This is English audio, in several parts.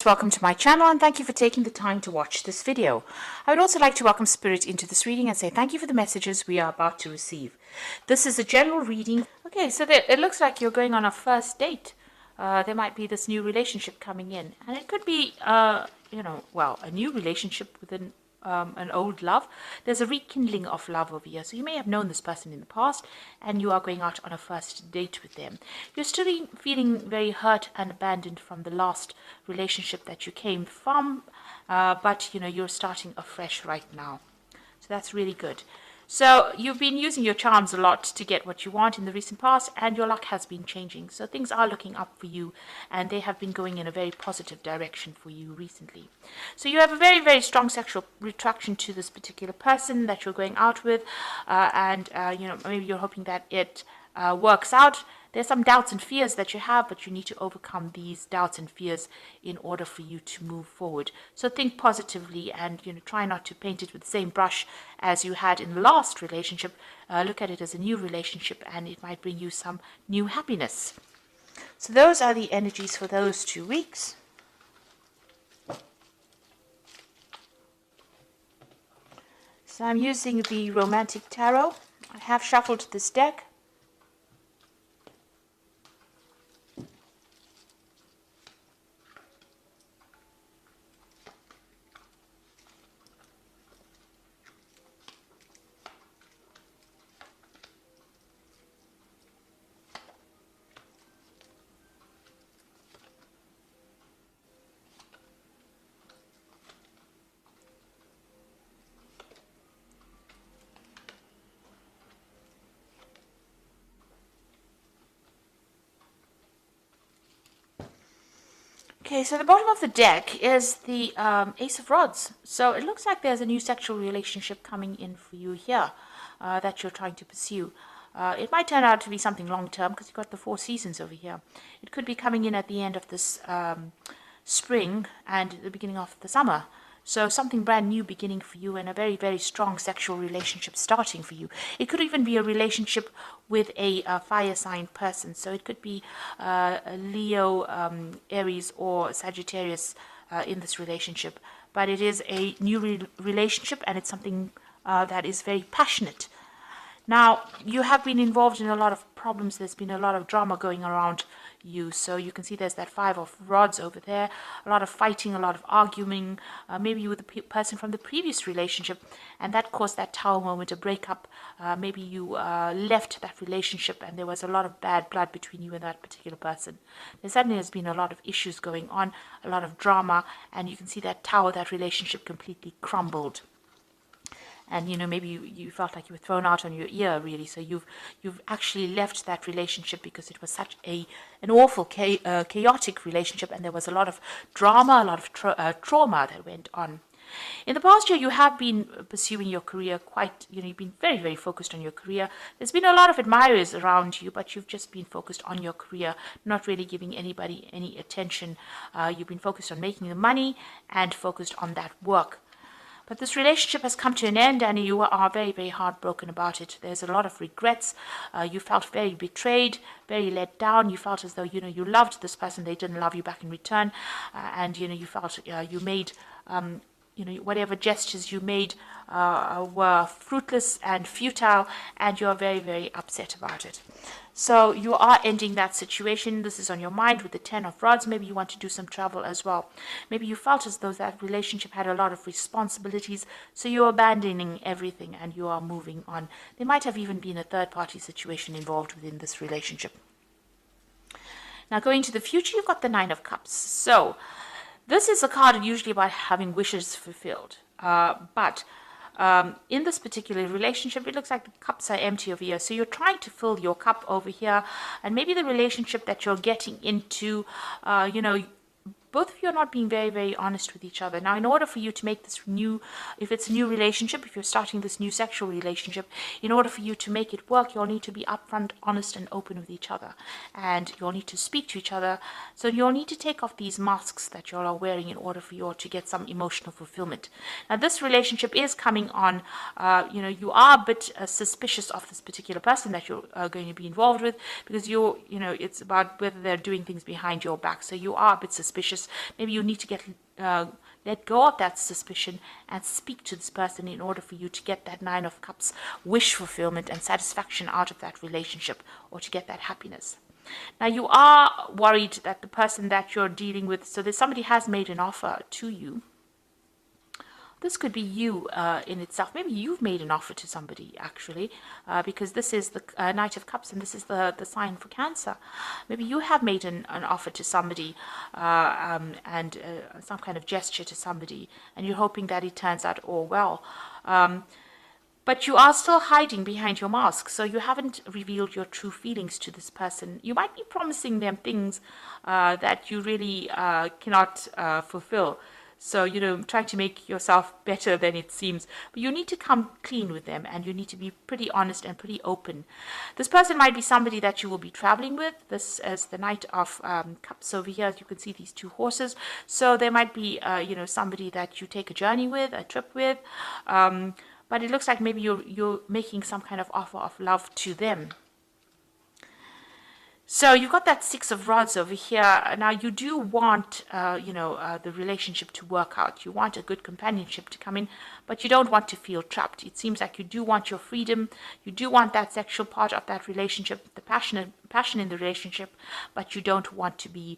Welcome to my channel and thank you for taking the time to watch this video. I would also like to welcome Spirit into this reading and say thank you for the messages we are about to receive. This is a general reading. Okay, so it looks like you're going on a first date. There might be this new relationship coming in, and it could be, a new relationship within an old love. There's a rekindling of love over here. So you may have known this person in the past and you are going out on a first date with them. You're still feeling very hurt and abandoned from the last relationship that you came from, but you're starting afresh right now. So that's really good. So you've been using your charms a lot to get what you want in the recent past, and your luck has been changing. So things are looking up for you, and they have been going in a very positive direction for you recently. So you have a very, very strong sexual attraction to this particular person that you're going out with, and maybe you're hoping that it works out. There's some doubts and fears that you have, but you need to overcome these doubts and fears in order for you to move forward. So think positively and try not to paint it with the same brush as you had in the last relationship. Look at it as a new relationship and it might bring you some new happiness. So those are the energies for those 2 weeks. So I'm using the Romantic Tarot. I have shuffled this deck. Okay, so the bottom of the deck is the Ace of Rods. So it looks like there's a new sexual relationship coming in for you here that you're trying to pursue. It might turn out to be something long-term because you've got the 4 seasons over here. It could be coming in at the end of this spring and the beginning of the summer. So something brand new beginning for you and a very, very strong sexual relationship starting for you. It could even be a relationship with a fire sign person. So it could be a Leo, Aries or Sagittarius in this relationship. But it is a new relationship and it's something that is very passionate. Now, you have been involved in a lot of problems. There's been a lot of drama going around you. So you can see there's that 5 of Rods over there. A lot of fighting, a lot of arguing, maybe with the person from the previous relationship. And that caused that Tower moment, a breakup. Maybe you left that relationship and there was a lot of bad blood between you and that particular person. There certainly has been a lot of issues going on, a lot of drama. And you can see that Tower, that relationship completely crumbled. And maybe you felt like you were thrown out on your ear, really. So you've actually left that relationship because it was such an awful, chaotic relationship, and there was a lot of drama, a lot of trauma that went on. In the past year, you have been pursuing your career quite, you've been very, very focused on your career. There's been a lot of admirers around you, but you've just been focused on your career, not really giving anybody any attention. You've been focused on making the money and focused on that work. But this relationship has come to an end and you are very, very heartbroken about it. There's a lot of regrets. You felt very betrayed, very let down. You felt as though, you loved this person. They didn't love you back in return. And, you felt you made, whatever gestures you made were fruitless and futile. And you're very, very upset about it. So you are ending that situation. This is on your mind with the 10 of Rods. Maybe you want to do some travel as well. Maybe you felt as though that relationship had a lot of responsibilities. So you're abandoning everything and you are moving on. There might have even been a third-party situation involved within this relationship. Now going to the future, you've got the 9 of Cups. So this is a card usually about having wishes fulfilled. In this particular relationship, it looks like the cups are empty over here. So you're trying to fill your cup over here. And maybe the relationship that you're getting into, both of you are not being very, very honest with each other. Now, in order for you to make this new, if it's a new relationship, if you're starting this new sexual relationship, in order for you to make it work, you'll need to be upfront, honest, and open with each other. And you'll need to speak to each other. So you'll need to take off these masks that you all are wearing in order for you all to get some emotional fulfillment. Now, this relationship is coming on, you are a bit suspicious of this particular person that you're going to be involved with because it's about whether they're doing things behind your back. So you are a bit suspicious suspicious. Maybe you need to let go of that suspicion and speak to this person in order for you to get that Nine of Cups wish fulfillment and satisfaction out of that relationship, or to get that happiness. Now, you are worried that the person that you're dealing with, so there's somebody has made an offer to you. This could be you in itself. Maybe you've made an offer to somebody, actually, because this is the Knight of Cups, and this is the sign for Cancer. Maybe you have made an offer to somebody, and some kind of gesture to somebody, and you're hoping that it turns out all well. But you are still hiding behind your mask, so you haven't revealed your true feelings to this person. You might be promising them things that you really cannot fulfill. So, trying to make yourself better than it seems. But you need to come clean with them, and you need to be pretty honest and pretty open. This person might be somebody that you will be traveling with. This is the Knight of Cups over here. As you can see, these two horses. So there might be, somebody that you take a journey with, a trip with. But it looks like maybe you're making some kind of offer of love to them. So you've got that Six of Rods over here. Now, you do want, the relationship to work out. You want a good companionship to come in, but you don't want to feel trapped. It seems like you do want your freedom. You do want that sexual part of that relationship, the passion in the relationship, but you don't want to be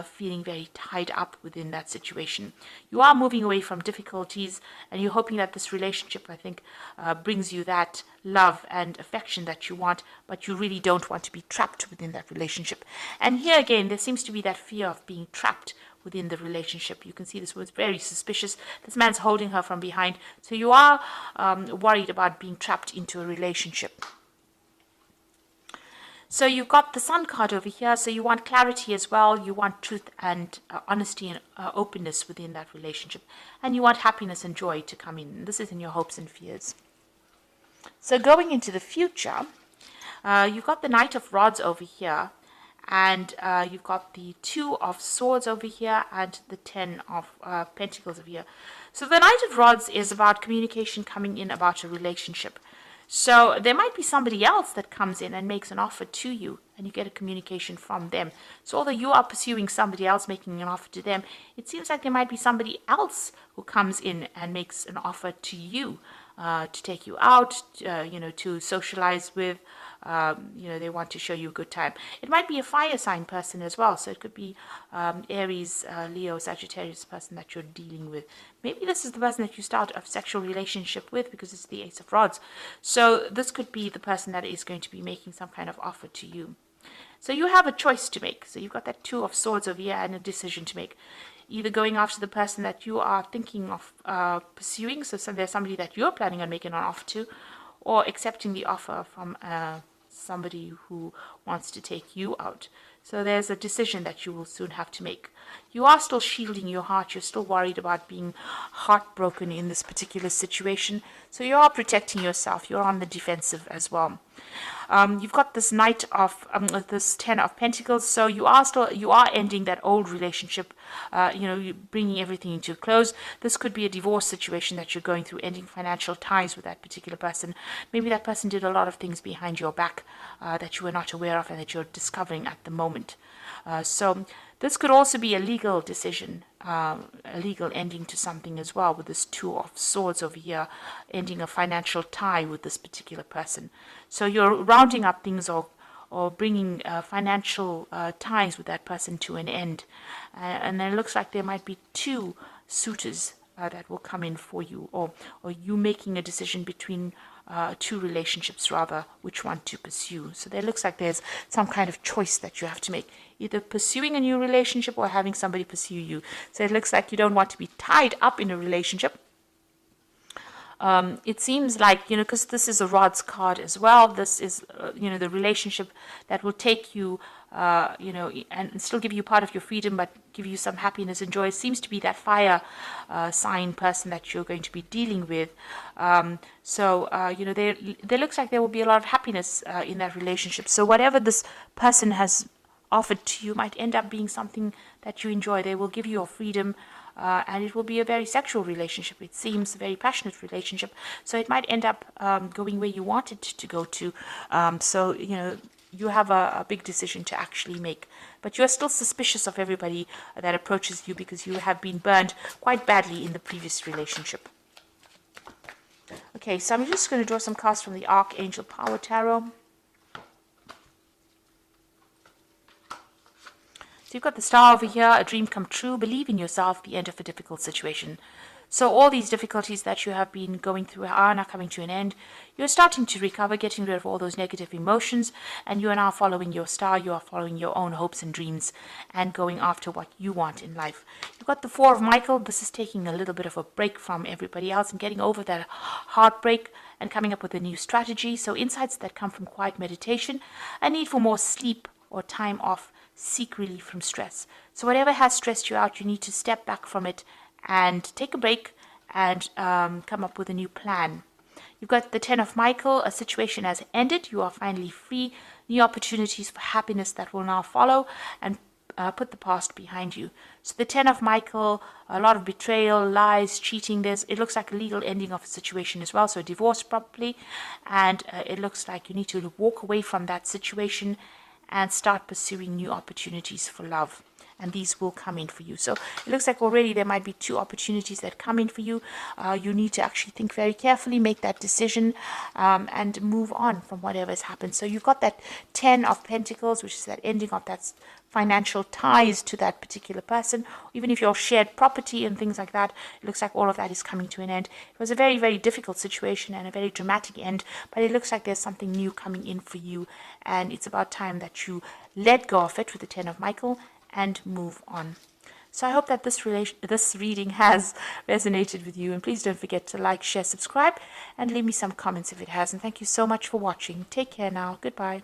feeling very tied up within that situation. You are moving away from difficulties, and you're hoping that this relationship, I think, brings you that love and affection that you want, but you really don't want to be trapped within that relationship. And here again, there seems to be that fear of being trapped within the relationship. You can see this was very suspicious. This man's holding her from behind. So you are worried about being trapped into a relationship. So you've got the Sun card over here. So you want clarity as well. You want truth and honesty and openness within that relationship. And you want happiness and joy to come in. This is in your hopes and fears. So going into the future, you've got the Knight of Rods over here. And you've got the Two of Swords over here and the Ten of Pentacles over here. So the Knight of Rods is about communication coming in about a relationship. So there might be somebody else that comes in and makes an offer to you, and you get a communication from them. So although you are pursuing somebody else making an offer to them, it seems like there might be somebody else who comes in and makes an offer to you, to take you out, to socialize with. They want to show you a good time. It might be a fire sign person as well. So it could be Aries, Leo, Sagittarius person that you're dealing with. Maybe this is the person that you start a sexual relationship with, because it's the Ace of Rods. So this could be the person that is going to be making some kind of offer to you. So you have a choice to make. So you've got that Two of Swords over here and a decision to make. Either going after the person that you are thinking of pursuing, so there's somebody that you're planning on making an offer to, or accepting the offer from somebody who wants to take you out. So there's a decision that you will soon have to make. You are still shielding your heart. You're still worried about being heartbroken in this particular situation. So you are protecting yourself. You're on the defensive as well. You've got this Knight of this Ten of Pentacles. So you are ending that old relationship. You're bringing everything into a close. This could be a divorce situation that you're going through, ending financial ties with that particular person. Maybe that person did a lot of things behind your back that you were not aware of and that you're discovering at the moment. So this could also be a legal decision, a legal ending to something as well, with this Two of Swords over here, ending a financial tie with this particular person. So you're rounding up things or bringing financial ties with that person to an end. And then it looks like there might be two suitors that will come in for you, or you making a decision between two relationships, rather, which one to pursue. So there looks like there's some kind of choice that you have to make, either pursuing a new relationship or having somebody pursue you. So it looks like you don't want to be tied up in a relationship. It seems like, because this is a Rods card as well, this is, the relationship that will take you, and still give you part of your freedom, but give you some happiness and joy. It seems to be that fire sign person that you're going to be dealing with. There looks like there will be a lot of happiness in that relationship. So whatever this person has offered to you might end up being something that you enjoy. They will give you your freedom. And it will be a very sexual relationship. It seems a very passionate relationship. So it might end up going where you want it to go to. you have a big decision to actually make. But you are still suspicious of everybody that approaches you because you have been burned quite badly in the previous relationship. Okay, so I'm just going to draw some cards from the Archangel Power Tarot. So you've got the Star over here, a dream come true, believe in yourself, the end of a difficult situation. So all these difficulties that you have been going through are now coming to an end. You're starting to recover, getting rid of all those negative emotions, and you are now following your star. You are following your own hopes and dreams and going after what you want in life. You've got the Four of Michael. This is taking a little bit of a break from everybody else and getting over that heartbreak and coming up with a new strategy. So insights that come from quiet meditation, a need for more sleep or time off, seek relief from stress. So whatever has stressed you out, you need to step back from it and take a break and come up with a new plan. You've got the Ten of Michael. A situation has ended. You are finally free. New opportunities for happiness that will now follow, and put the past behind you. So the Ten of Michael, a lot of betrayal, lies, cheating. It looks like a legal ending of a situation as well. So a divorce probably. And it looks like you need to walk away from that situation and start pursuing new opportunities for love. And these will come in for you. So it looks like already there might be 2 opportunities that come in for you. You need to actually think very carefully, make that decision, and move on from whatever has happened. So you've got that 10 of Pentacles, which is that ending of that financial ties to that particular person. Even if you're shared property and things like that, it looks like all of that is coming to an end. It was a very, very difficult situation and a very dramatic end, but it looks like there's something new coming in for you. And it's about time that you let go of it with the 10 of Michael and move on. So I hope that this reading has resonated with you. And please don't forget to like, share, subscribe, and leave me some comments if it has. And thank you so much for watching. Take care now. Goodbye.